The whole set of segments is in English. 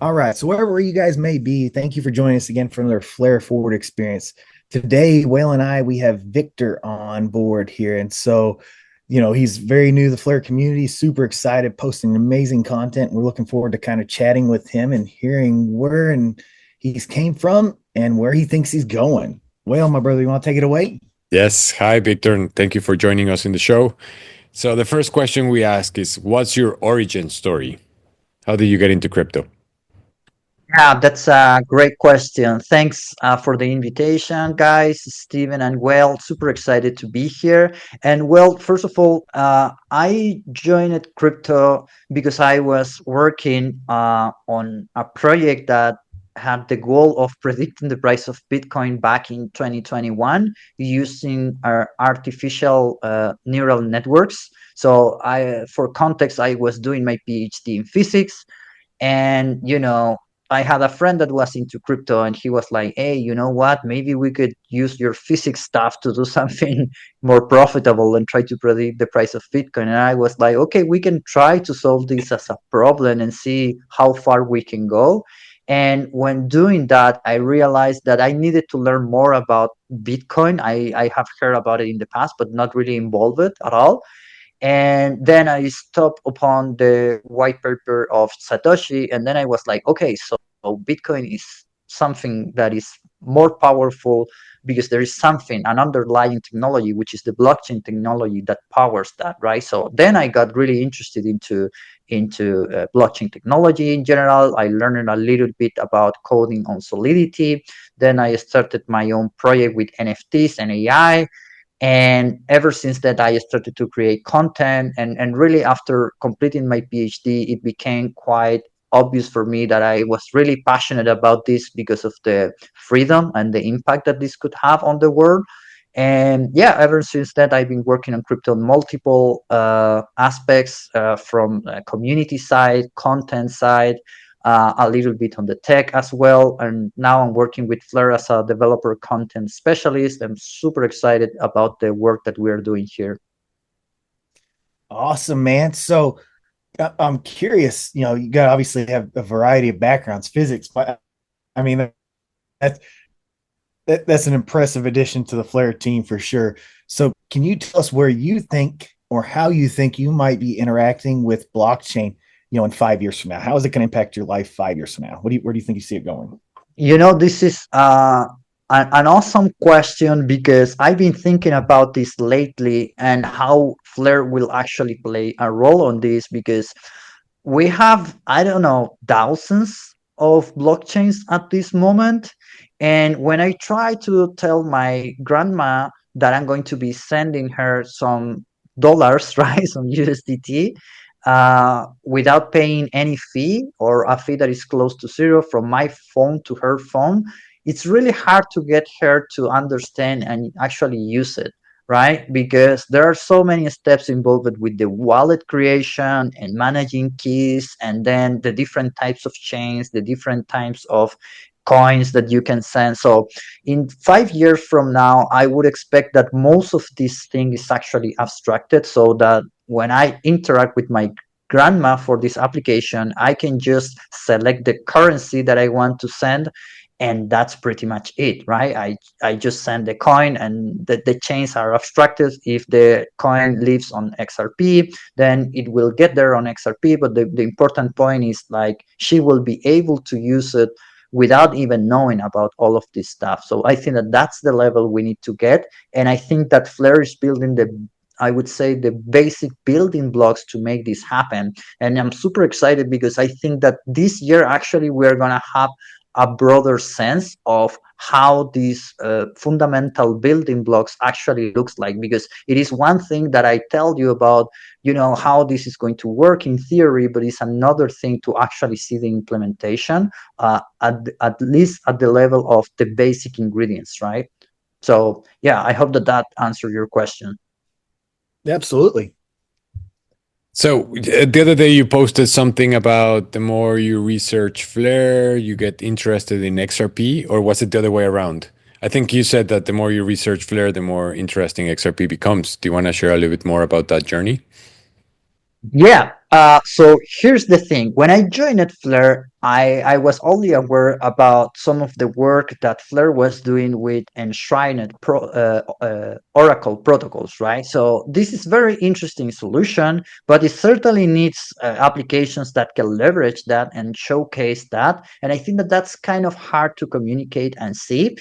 All right. So wherever you guys may be, thank you for joining us again for another Flare Forward experience. Today, Whale and I, we have Victor on board here. And so, he's very new to the Flare community, super excited, posting amazing content. We're looking forward to kind of chatting with him and hearing where and he's came from and where he thinks he's going. Whale, my brother, you want to take it away? Yes. Hi, Victor, and thank you for joining us in the show. So, the first question we ask is, what's your origin story? How did you get into crypto? Yeah, that's a great question. Thanks for the invitation, guys, Steven and Well. Super excited to be here. And well, first of all, I joined crypto because I was working on a project that had the goal of predicting the price of Bitcoin back in 2021 using our artificial neural networks. So, for context, I was doing my PhD in physics, and I had a friend that was into crypto, and he was like, hey, you know what, maybe we could use your physics stuff to do something more profitable and try to predict the price of Bitcoin. And I was like, okay, we can try to solve this as a problem and see how far we can go. And when doing that, I realized that I needed to learn more about Bitcoin. I have heard about it in the past, but not really involved at all. And then I stopped upon the white paper of Satoshi, and then I was like, okay, so Bitcoin is something that is more powerful because there is something, an underlying technology, which is the blockchain technology that powers that, right? So then I got really interested into blockchain technology in general. I learned a little bit about coding on Solidity. Then I started my own project with NFTs and AI, and ever since that I started to create content, and really after completing my PhD, it became quite obvious for me that I was really passionate about this because of the freedom and the impact that this could have on the world. And yeah, ever since that I've been working on crypto on multiple aspects, from community side, content side, a little bit on the tech as well. And now I'm working with Flare as a developer content specialist. I'm super excited about the work that we're doing here. Awesome, man. So I'm curious, you got to obviously have a variety of backgrounds, physics, but I mean, that's that's an impressive addition to the Flare team for sure. So, can you tell us where you think or how you think you might be interacting with blockchain, in 5 years from now? How is it going to impact your life 5 years from now? Where do you think you see it going? This is an awesome question because I've been thinking about this lately and how Flare will actually play a role on this, because we have, I don't know, thousands of blockchains at this moment. And when I try to tell my grandma that I'm going to be sending her some dollars, right, some USDT, without paying any fee or a fee that is close to zero from my phone to her phone, it's really hard to get her to understand and actually use it, right? Because there are so many steps involved with the wallet creation and managing keys, and then the different types of chains, the different types of coins that you can send. So in 5 years from now, I would expect that most of this thing is actually abstracted, so that when I interact with my grandma for this application, I can just select the currency that I want to send, and that's pretty much it, right? I just send the coin, and the chains are abstracted. If the coin lives on XRP, then it will get there on XRP, but the important point is, like, she will be able to use it without even knowing about all of this stuff. So I think that that's the level we need to get, and I think that Flare is building I would say, the basic building blocks to make this happen. And I'm super excited because I think that this year actually we're going to have a broader sense of how these fundamental building blocks actually looks like, because it is one thing that I tell you about, how this is going to work in theory, but it's another thing to actually see the implementation, at least at the level of the basic ingredients, right? So yeah, I hope that that answered your question. Absolutely. So, the other day you posted something about the more you research Flare, you get interested in XRP, or was it the other way around? I think you said that the more you research Flare, the more interesting XRP becomes. Do you want to share a little bit more about that journey? Yeah, So here's the thing. When I joined Flare, I was only aware about some of the work that Flare was doing with enshrined Oracle protocols, right? So this is very interesting solution, but it certainly needs applications that can leverage that and showcase that. And I think that that's kind of hard to communicate and see.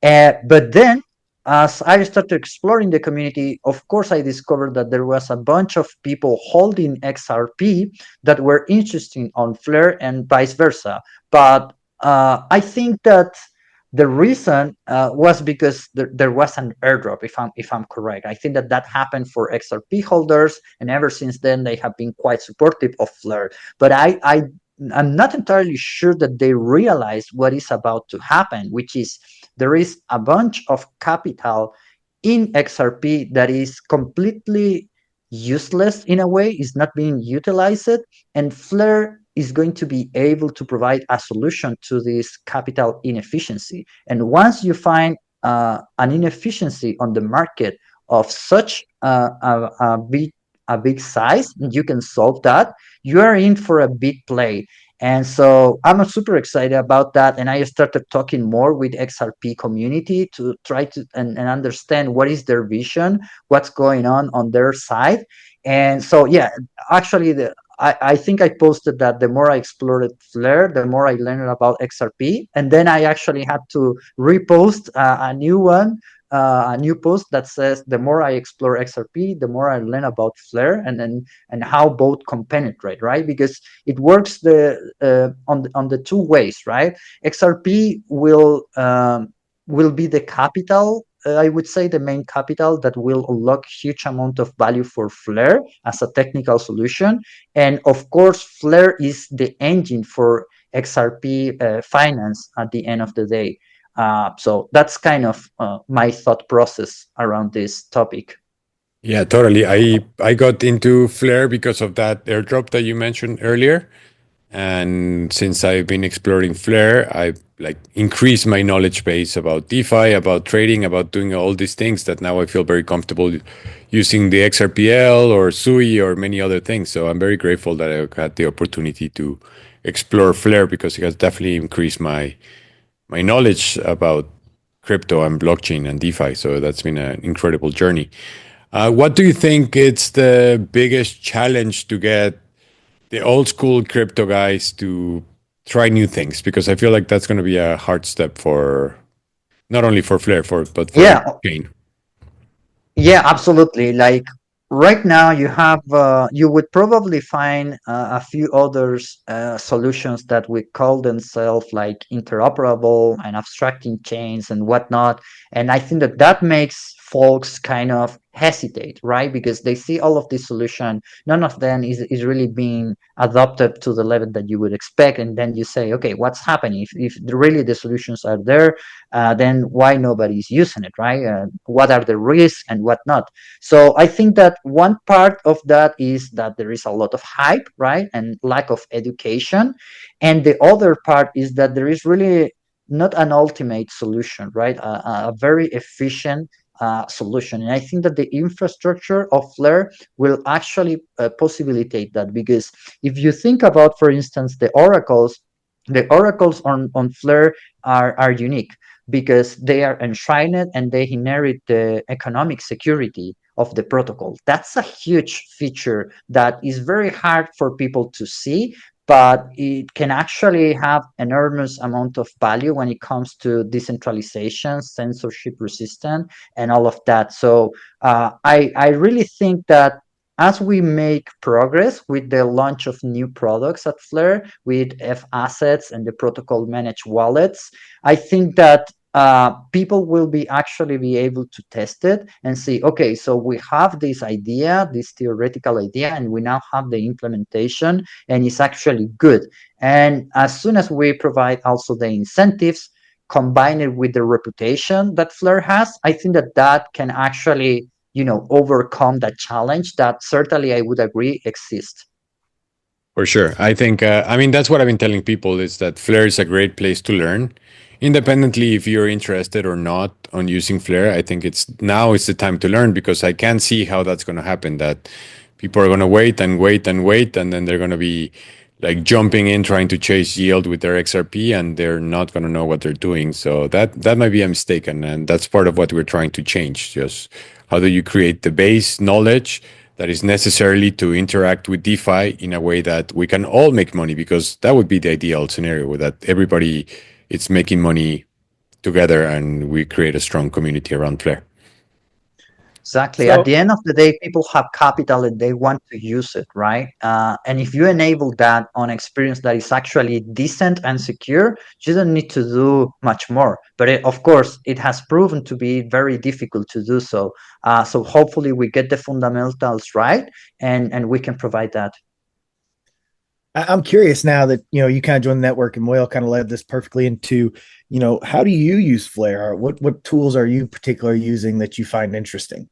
But then as I started exploring the community, of course, I discovered that there was a bunch of people holding XRP that were interested on Flare and vice versa. But I think that the reason was because there was an airdrop, if I'm correct. I think that happened for XRP holders, and ever since then they have been quite supportive of Flare. But I'm not entirely sure that they realize what is about to happen, which is there is a bunch of capital in XRP that is completely useless in a way, is not being utilized, and Flare is going to be able to provide a solution to this capital inefficiency. And once you find an inefficiency on the market of such a big size, you can solve that. You are in for a big play. And so I'm super excited about that. And I started talking more with XRP community to try to and understand what is their vision, what's going on their side. And so, yeah, actually, I think I posted that the more I explored Flare, the more I learned about XRP. And then I actually had to repost a new one, a new post that says the more I explore XRP, the more I learn about Flare and how both compenetrate, right? Because it works on the two ways, right? XRP will be the capital. I would say the main capital that will unlock huge amount of value for Flare as a technical solution, and of course, Flare is the engine for XRP finance at the end of the day. So that's kind of my thought process around this topic. Yeah, totally. I got into Flare because of that airdrop that you mentioned earlier. And since I've been exploring Flare, I've like increased my knowledge base about DeFi, about trading, about doing all these things that now I feel very comfortable using the XRPL or SUI or many other things. So I'm very grateful that I had the opportunity to explore Flare because it has definitely increased my knowledge about crypto and blockchain and DeFi. So that's been an incredible journey. What do you think it's the biggest challenge to get the old school crypto guys to try new things? Because I feel like that's going to be a hard step for not only for Flare, but for Yeah, chain. yeah, absolutely. Like right now, you would probably find a few others solutions that we call themselves like interoperable and abstracting chains and whatnot. And I think that makes folks kind of hesitate, right? Because they see all of these solution, none of them is really being adopted to the level that you would expect. And then you say, okay, what's happening? If really the solutions are there, then why nobody's using it, right? What are the risks and whatnot? So I think that one part of that is that there is a lot of hype, right, and lack of education, and the other part is that there is really not an ultimate solution, right? A very efficient solution. And I think that the infrastructure of Flare will actually possibilitate that, because if you think about, for instance, the oracles on Flare are unique because they are enshrined and they inherit the economic security of the protocol. That's a huge feature that is very hard for people to see, but it can actually have enormous amount of value when it comes to decentralization, censorship resistant, and all of that. So I really think that as we make progress with the launch of new products at Flare, with F assets and the protocol managed wallets, I think that people will be actually be able to test it and see, okay, so we have this idea, this theoretical idea, and we now have the implementation, and it's actually good. And as soon as we provide also the incentives, combine it with the reputation that Flare has, I think that can actually, overcome that challenge that certainly I would agree exists. For sure. I think, I mean, that's what I've been telling people is that Flare is a great place to learn. Independently if you're interested or not on using Flare, I think it's the time to learn because I can see how that's going to happen. That People are going to wait and wait and wait, and then they're going to be like jumping in trying to chase yield with their XRP, and they're not going to know what they're doing. So that might be a mistake, and that's part of what we're trying to change. Just how do you create the base knowledge that is necessarily to interact with DeFi in a way that we can all make money, because that would be the ideal scenario, that everybody is making money together and we create a strong community around Flare. Exactly. At So the end of the day, people have capital and they want to use it, right? And if you enable that on experience that is actually decent and secure, you don't need to do much more. But of course, it has proven to be very difficult to do so. So hopefully we get the fundamentals right, and we can provide that. I'm curious now that you kind of joined the network, and Moyle kind of led this perfectly into how do you use Flare? What tools are you particularly using that you find interesting?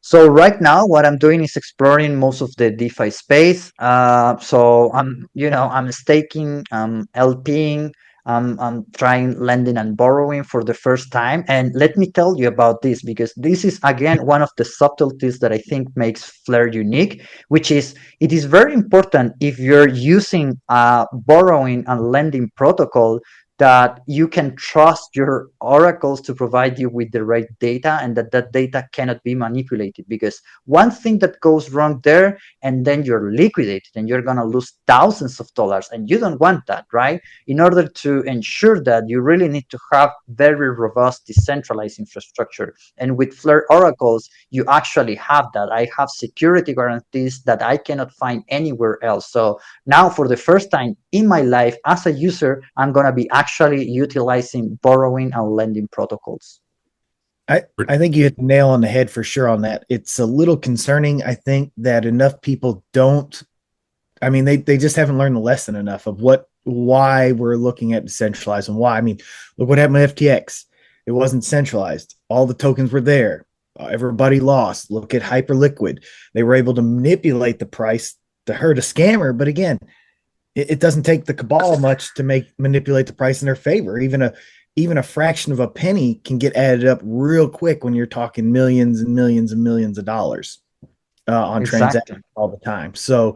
So right now, what I'm doing is exploring most of the DeFi space. So I'm staking, LPing, I'm trying lending and borrowing for the first time. And let me tell you about this, because this is again one of the subtleties that I think makes Flare unique, which is it is very important if you're using a borrowing and lending protocol that you can trust your oracles to provide you with the right data, and that data cannot be manipulated, because one thing that goes wrong there and then you're liquidated and you're going to lose thousands of dollars, and you don't want that, right? In order to ensure that, you really need to have very robust decentralized infrastructure, and with Flare oracles you actually have that. I have security guarantees that I cannot find anywhere else. So now, for the first time in my life as a user, I'm going to be actually utilizing borrowing and lending protocols. I think you hit the nail on the head for sure on that. It's a little concerning. I think that enough people don't, I mean, they just haven't learned the lesson enough of why we're looking at decentralized and why. I mean, look what happened with FTX. It wasn't centralized. All the tokens were there. Everybody lost. Look at Hyperliquid. They were able to manipulate the price to hurt a scammer. But again, it doesn't take the cabal much to manipulate the price in their favor. Even a fraction of a penny can get added up real quick when you're talking millions and millions and millions of dollars on Exactly. transactions all the time. So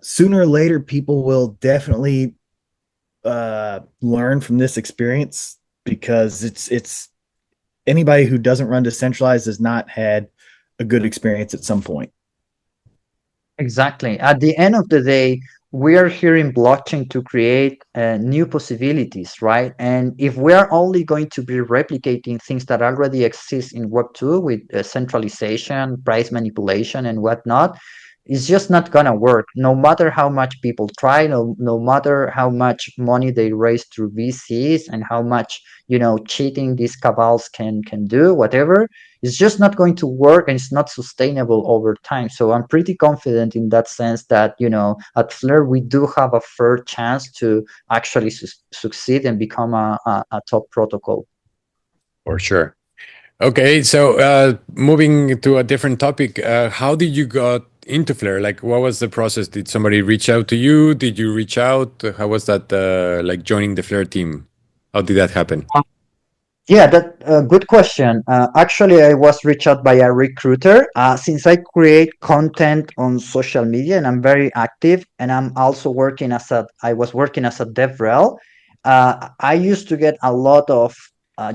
sooner or later, people will definitely learn from this experience, because it's anybody who doesn't run decentralized has not had a good experience at some point. Exactly. At the end of the day, we are here in blockchain to create new possibilities, right? And if we are only going to be replicating things that already exist in Web2 with centralization, price manipulation, and whatnot, it's just not gonna work. No matter how much people try, no matter how much money they raise through VCs, and how much cheating these cabals can do, whatever, it's just not going to work, and it's not sustainable over time. So I'm pretty confident in that sense that at Flare we do have a fair chance to actually succeed and become a top protocol. For sure. Okay, so moving to a different topic, how did you got into Flare? Like, what was the process? Did somebody reach out to you? Did you reach out? How was that, like joining the Flare team? How did that happen? Yeah, that good question. Actually, I was reached out by a recruiter. Since I create content on social media and I'm very active, and I'm also I was working as a DevRel. I used to get a lot of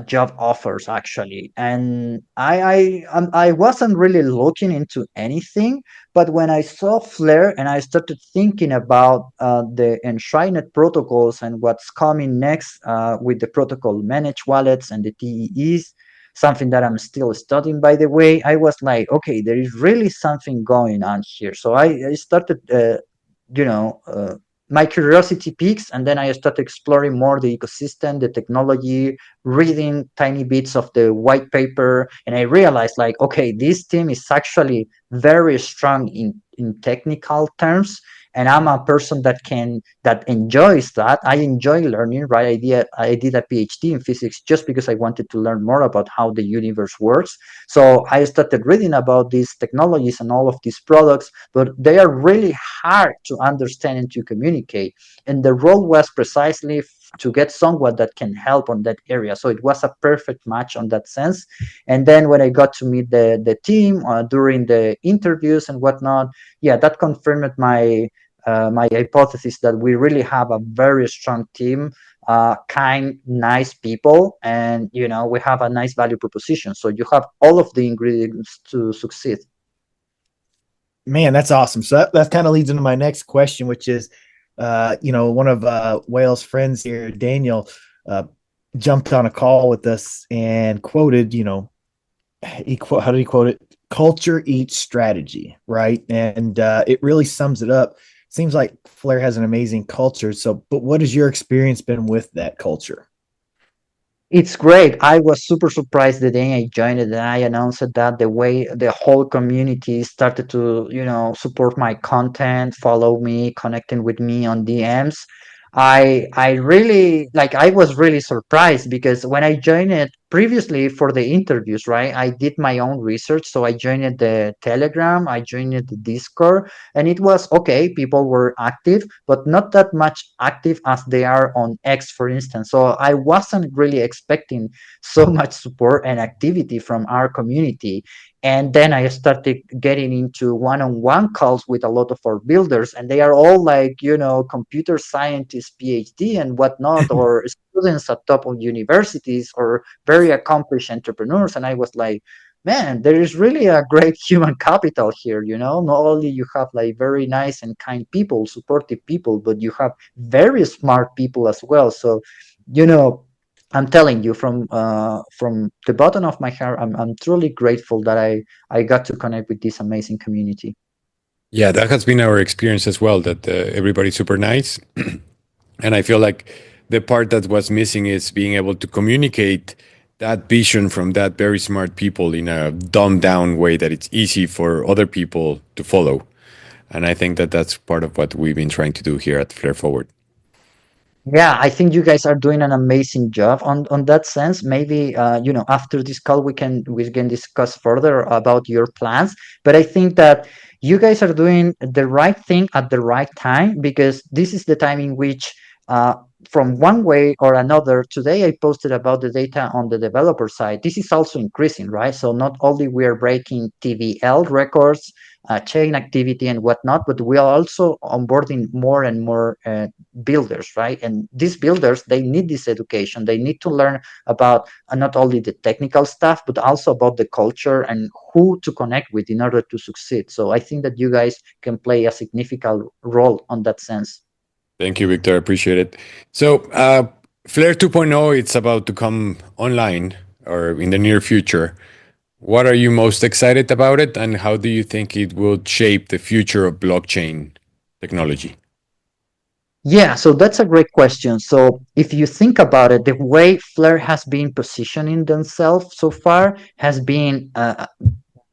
job offers actually, and I wasn't really looking into anything. But when I saw Flare and I started thinking about the enshrined protocols and what's coming next with the protocol managed wallets and the TEEs, something that I'm still studying, by the way, I was like, okay, there is really something going on here. So I started, you know, uh, my curiosity peaks, and then I started exploring more the ecosystem, the technology, reading tiny bits of the white paper, and I realized, like, okay, this team is actually very strong in technical terms, and I'm a person that enjoys that. I enjoy learning, right? I did a PhD in physics just because I wanted to learn more about how the universe works. So I started reading about these technologies and all of these products, but they are really hard to understand and to communicate. And the role was precisely to get someone that can help on that area. So it was a perfect match on that sense. And then when I got to meet the team during the interviews and whatnot, yeah, that confirmed my hypothesis that we really have a very strong team, kind, nice people, and we have a nice value proposition. So you have all of the ingredients to succeed. Man, that's awesome. So that kind of leads into my next question, which is, one of Whale's friends here, Daniel, jumped on a call with us and quoted, how did he quote it? Culture eats strategy, right? And it really sums it up. Seems like Flare has an amazing culture. So, but what has your experience been with that culture? It's great. I was super surprised the day I joined it and I announced that the way the whole community started to, support my content, follow me, connecting with me on DMs. I really I was really surprised because when I joined it previously for the interviews, right? I did my own research. So I joined the Telegram, I joined the Discord, and it was okay. People were active, but not that much active as they are on X, for instance. So I wasn't really expecting so much support and activity from our community. And then I started getting into one-on-one calls with a lot of our builders, and they are all computer scientists, PhD, and whatnot, or students at top of universities, or very accomplished entrepreneurs. And I was like, man, there is really a great human capital here. Not only you have very nice and kind people, supportive people, but you have very smart people as well. So, you know, I'm telling you from the bottom of my heart, I'm truly grateful that I got to connect with this amazing community. Yeah, that has been our experience as well, that everybody's super nice. And I feel like the part that was missing is being able to communicate that vision from that very smart people in a dumbed down way that it's easy for other people to follow. And I think that that's part of what we've been trying to do here at Flare Forward. Yeah, I think you guys are doing an amazing job on that sense. Maybe after this call we can discuss further about your plans. But I think that you guys are doing the right thing at the right time, because this is the time in which uh, from one way or another, today I posted about the data on the developer side. This is also increasing, right? So not only we are breaking TVL records, chain activity and whatnot, but we are also onboarding more and more builders, right? And these builders, they need this education. They need to learn about not only the technical stuff, but also about the culture and who to connect with in order to succeed. So I think that you guys can play a significant role on that sense. Thank you, Victor. I appreciate it. So, Flare 2.0, it's about to come online or in the near future. What are you most excited about it, and how do you think it will shape the future of blockchain technology? Yeah, so that's a great question. So if you think about it, the way Flare has been positioning themselves so far has been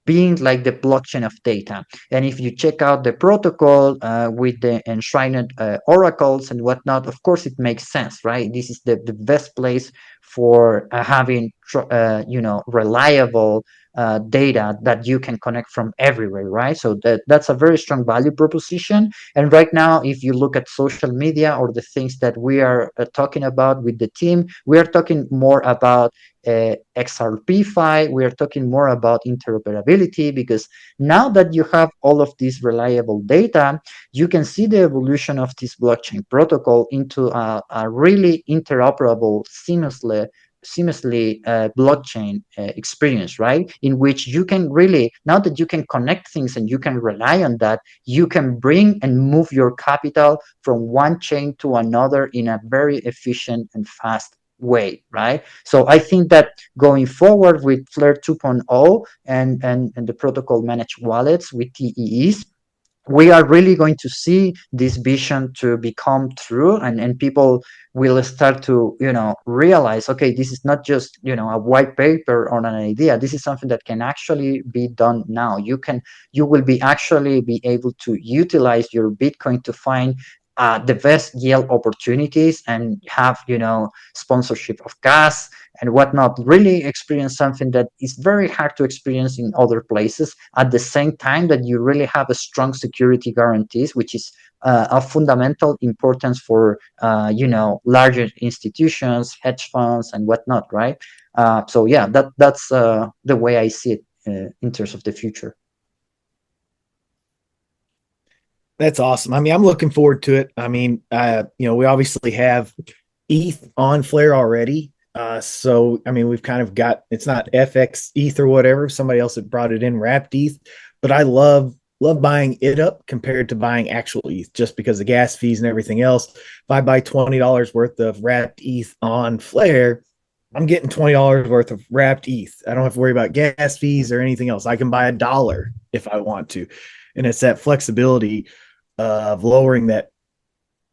being like the blockchain of data. And if you check out the protocol with the enshrined oracles and whatnot, of course it makes sense, right? This is the best place for having reliable data that you can connect from everywhere, right? So that's a very strong value proposition. And right now, if you look at social media or the things that we are talking about with the team, we are talking more about XRP Fi. We are talking more about interoperability, because now that you have all of this reliable data, you can see the evolution of this blockchain protocol into a really interoperable, seamlessly blockchain experience, right? In which you can really, now that you can connect things and you can rely on that, you can bring and move your capital from one chain to another in a very efficient and fast way, right? So I think that going forward with Flare 2.0 and the protocol managed wallets with TEEs, we are really going to see this vision to become true, and people will start to realize, okay, this is not just a white paper on an idea. This is something that can actually be done now. You will be actually be able to utilize your Bitcoin to find the best yield opportunities and have sponsorship of gas and whatnot, really experience something that is very hard to experience in other places, at the same time that you really have a strong security guarantees, which is of fundamental importance for larger institutions, hedge funds, and whatnot, right? So yeah, that's the way I see it in terms of the future. That's awesome. I mean, I'm looking forward to it. I mean, we obviously have ETH on Flare already. So I mean, we've kind of got, it's not FX ETH or whatever. Somebody else had brought it in, wrapped ETH, but I love buying it up compared to buying actual ETH just because of gas fees and everything else. If I buy $20 worth of wrapped ETH on Flare, I'm getting $20 worth of wrapped ETH. I don't have to worry about gas fees or anything else. I can buy $1 if I want to. And it's that flexibility of lowering that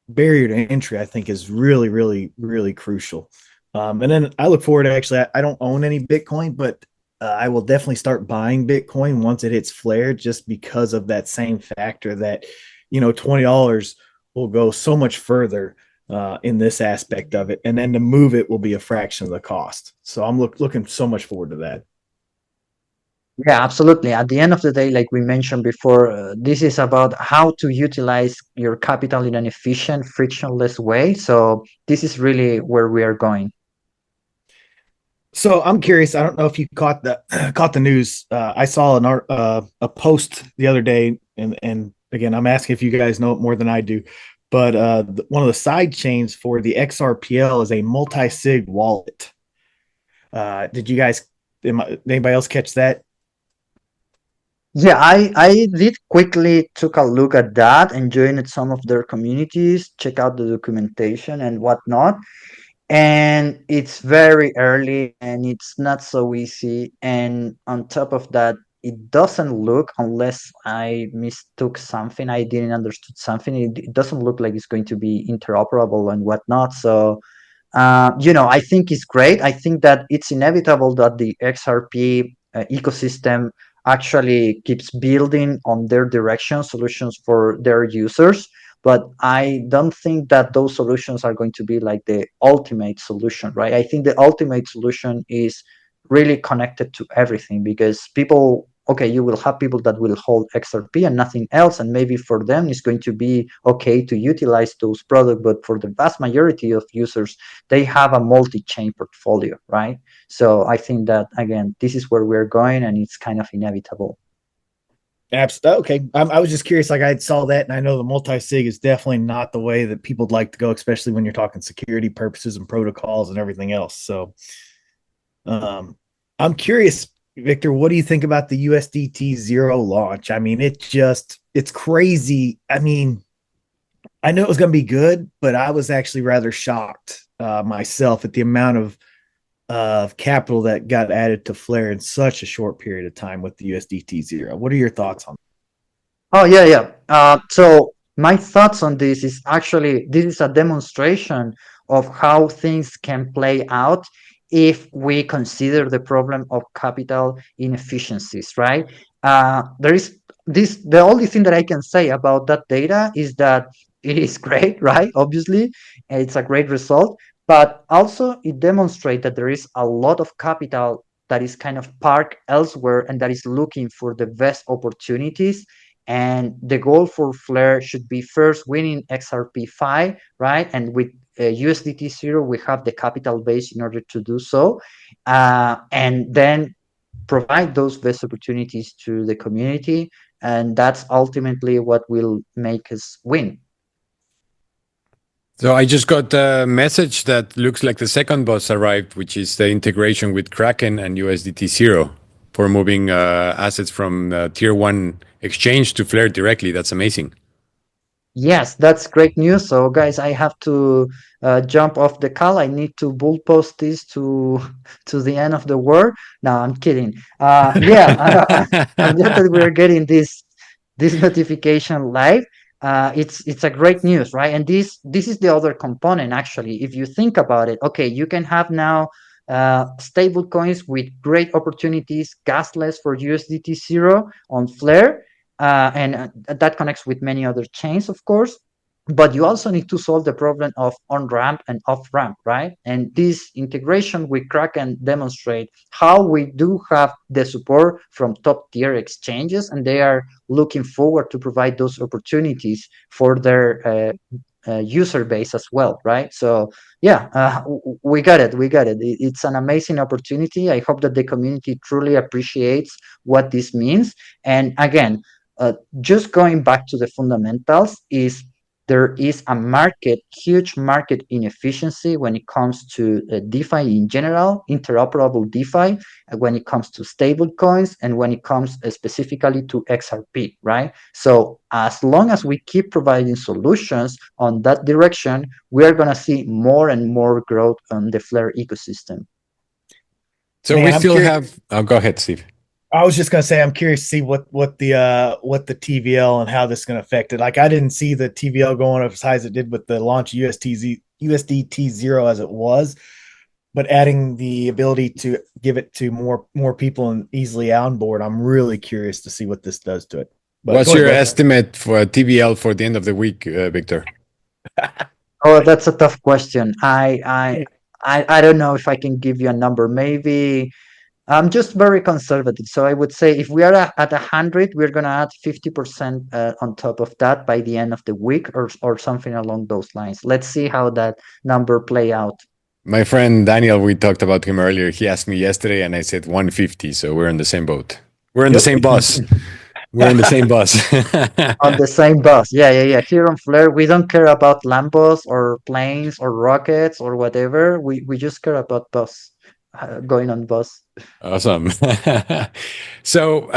barrier to entry, I think, is really, really, really crucial. And then I look forward to, actually, I don't own any Bitcoin, but I will definitely start buying Bitcoin once it hits Flare, just because of that same factor that, $20 will go so much further in this aspect of it. And then to move it will be a fraction of the cost. So I'm looking so much forward to that. Yeah, absolutely. At the end of the day, like we mentioned before, this is about how to utilize your capital in an efficient, frictionless way. So this is really where we are going. So I'm curious. I don't know if you caught the caught the news. I saw a post the other day, and again, I'm asking if you guys know it more than I do. But one of the side chains for the XRPL is a multi-sig wallet. Did you guys? Anybody else catch that? Yeah, I did quickly took a look at that and joined some of their communities, check out the documentation and whatnot. And it's very early and it's not so easy. And on top of that, it doesn't look, unless I mistook something, I didn't understood something. It doesn't look like it's going to be interoperable and whatnot. So I think it's great. I think that it's inevitable that the XRP ecosystem actually keeps building on their direction solutions for their users. But I don't think that those solutions are going to be like the ultimate solution, right? I think the ultimate solution is really connected to everything, because people, okay, you will have people that will hold XRP and nothing else, and maybe for them it's going to be okay to utilize those products, but for the vast majority of users, they have a multi-chain portfolio, right? So I think that, again, this is where we're going, and it's kind of inevitable. Absolutely. Okay. I was just curious. Like, I saw that, and I know the multi-sig is definitely not the way that people would like to go, especially when you're talking security purposes and protocols and everything else. So, um, I'm curious, Victor, what do you think about the USDT zero launch? I mean, it's crazy. I mean, I knew it was going to be good, but I was actually rather shocked myself at the amount of capital that got added to Flare in such a short period of time with the USDT zero. What are your thoughts on Oh, yeah, yeah. So my thoughts on this is, actually, this is a demonstration of how things can play out if we consider the problem of capital inefficiencies, right? There is this, the only thing that I can say about that data is that it is great, right? Obviously, it's a great result, but also it demonstrates that there is a lot of capital that is kind of parked elsewhere and that is looking for the best opportunities. And the goal for Flare should be first winning XRP5, right? And with USDT zero, we have the capital base in order to do so. And then provide those best opportunities to the community. And that's ultimately what will make us win. So I just got a message that looks like the second bus arrived, which is the integration with Kraken and USDT Zero for moving assets from tier one exchange to Flare directly. That's amazing. Yes, that's great news. So, guys, I have to jump off the call. I need to bull post this to to the end of the world. No, I'm kidding. I'm glad that we're getting this notification live. It's a great news, right? And this is the other component, actually. If you think about it, okay, you can have now stable coins with great opportunities, gasless for USDT zero on Flare, and that connects with many other chains, of course. but you also need to solve the problem of on-ramp and off-ramp, right? And this integration with Kraken demonstrate how we do have the support from top-tier exchanges, and they are looking forward to provide those opportunities for their user base as well, right? So yeah, we got it. It's an amazing opportunity. I hope that the community truly appreciates what this means. And again, just going back to the fundamentals, is there is a huge market inefficiency when it comes to DeFi in general, interoperable DeFi, when it comes to stable coins, and when it comes specifically to XRP, right? So as long as we keep providing solutions on that direction, we are going to see more and more growth on the Flare ecosystem. So Man, we I'm still curious. have. Oh, go ahead, Steve. I was just gonna say I'm curious to see what the TVL and how this is gonna affect it. Like I didn't see the TVL going up as high as it did with the launch of USDT zero as it was, but adding the ability to give it to more people and easily on board, I'm really curious to see what this does to it. But What's go ahead, your Will. estimate for TVL for the end of the week, Victor? Oh, that's a tough question. I don't know if I can give you a number. Maybe I'm just very conservative. So I would say if we are at 100, we're going to add 50% on top of that by the end of the week, or something along those lines. Let's see how that number play out. My friend Daniel, we talked about him earlier. He asked me yesterday, and I said 150. So we're in the same boat. We're in the Yep. same bus. We're in the same bus. On the same bus. Yeah. Here on Flare, we don't care about Lambos or planes or rockets or whatever. We just care about bus, going on bus. Awesome. So,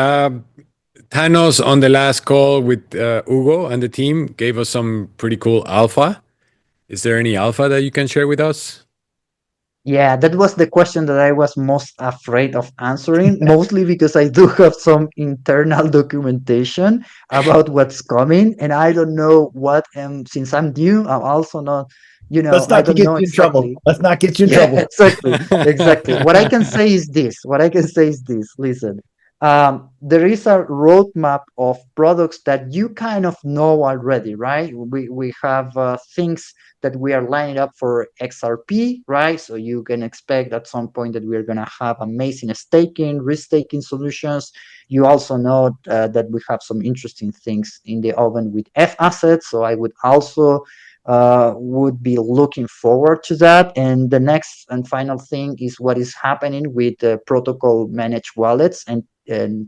Thanos on the last call with Hugo and the team gave us some pretty cool alpha. Is there any alpha that you can share with us? Yeah, that was the question that I was most afraid of answering, mostly because I do have some internal documentation about what's coming, and I don't know what. Since I'm new, I'm also not, Let's I not don't get know you in trouble. exactly. Let's not get you in Yeah, trouble. exactly. What I can say is this. Listen, there is a roadmap of products that you kind of know already, right? We have things that we are lining up for XRP, right? So you can expect at some point that we're gonna have amazing staking, risk-taking solutions. You also know that we have some interesting things in the oven with F assets. So I would also would be looking forward to that. And the next and final thing is what is happening with the protocol managed wallets and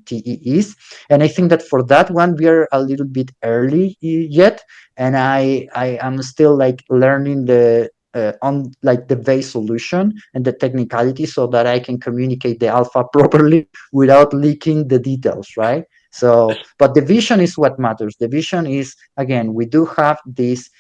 TEEs. And I think that for that one, we are a little bit early yet. And I am still like learning the on like the base solution and the technicality so that I can communicate the alpha properly without leaking the details, right? So, but the vision is what matters. The vision is, again, we do have this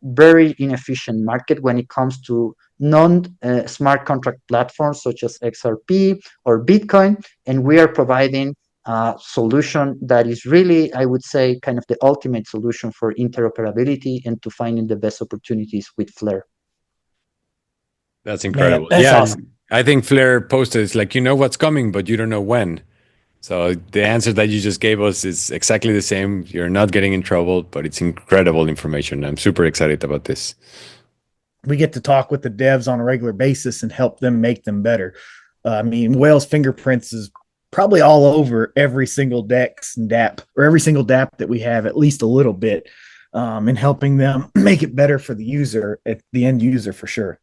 very inefficient market when it comes to non-smart contract platforms such as XRP or Bitcoin, and we are providing a solution that is really, I would say, kind of the ultimate solution for interoperability and to finding the best opportunities with Flare. That's Man, incredible. that's Yeah, awesome. I think Flair posted it's like, you know what's coming, but you don't know when. So the answer that you just gave us is exactly the same. You're not getting in trouble, but it's incredible information. I'm super excited about this. We get to talk with the devs on a regular basis and help them make them better. I mean, Whale's fingerprints is probably all over every single DEX and DApp, or every single DApp that we have, at least a little bit, in helping them make it better for the user, at the end user for sure.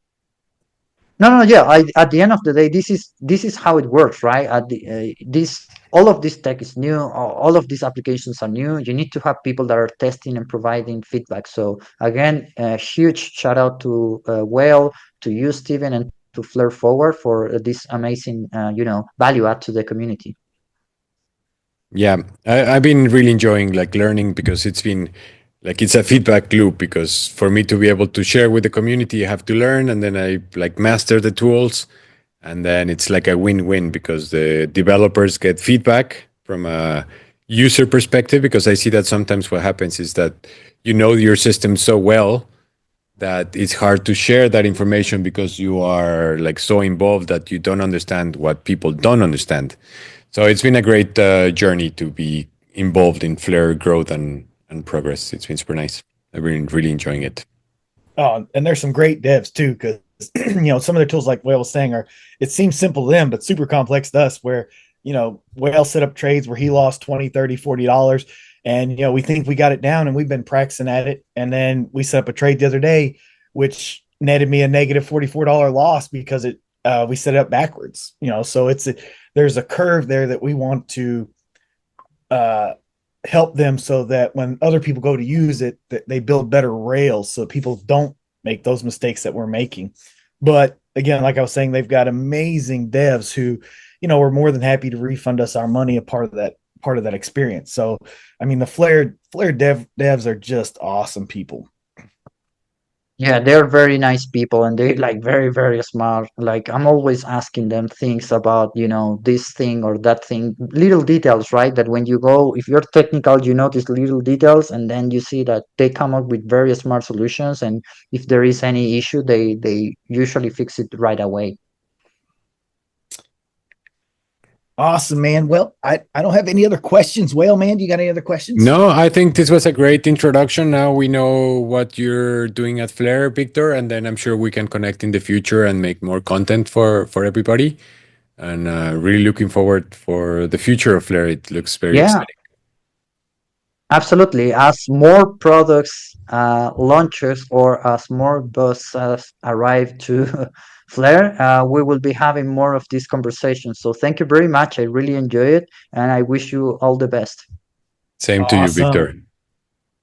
No, yeah. At the end of the day, this is how it works, right? At the this all of this tech is new. All of these applications are new. You need to have people that are testing and providing feedback. So again, a huge shout out to Whale, to you, Steven, and to Flare Forward for this amazing, value add to the community. Yeah, I've been really enjoying like learning because it's been like it's a feedback loop because for me to be able to share with the community, I have to learn and then I like master the tools and then it's like a win-win because the developers get feedback from a user perspective because I see that sometimes what happens is that you know your system so well that it's hard to share that information because you are like so involved that you don't understand what people don't understand. So it's been a great journey to be involved in Flare growth and progress. It's been super nice. I've been really enjoying it. Oh, and there's some great devs too, because some of their tools, like Whale was saying, it seems simple to them, but super complex to us. Where Whale set up trades where he lost 20, 30, $40, and we think we got it down, and we've been practicing at it. And then we set up a trade the other day, which netted me a negative $44 loss because we set it up backwards. So there's a curve there that we want to help them so that when other people go to use it, that they build better rails so people don't make those mistakes that we're making. But again, like I was saying, they've got amazing devs who, we're more than happy to refund us our money, a part of that experience. So, I mean, the Flare devs are just awesome people. Yeah, they're very nice people and they're like very, very smart. Like I'm always asking them things about, this thing or that thing, little details, right? That when you go, if you're technical, you notice little details and then you see that they come up with very smart solutions. And if there is any issue, they usually fix it right away. Awesome, man. Well, I don't have any other questions. Whale, man, do you got any other questions? No, I think this was a great introduction. Now we know what you're doing at Flare, Victor, and then I'm sure we can connect in the future and make more content for everybody. And really looking forward for the future of Flare. It looks very Yeah, exciting. absolutely. As more products launches or as more buses arrive to Flare, we will be having more of these conversations. So thank you very much. I really enjoy it, and I wish you all the best. Same to you, Awesome. Victor.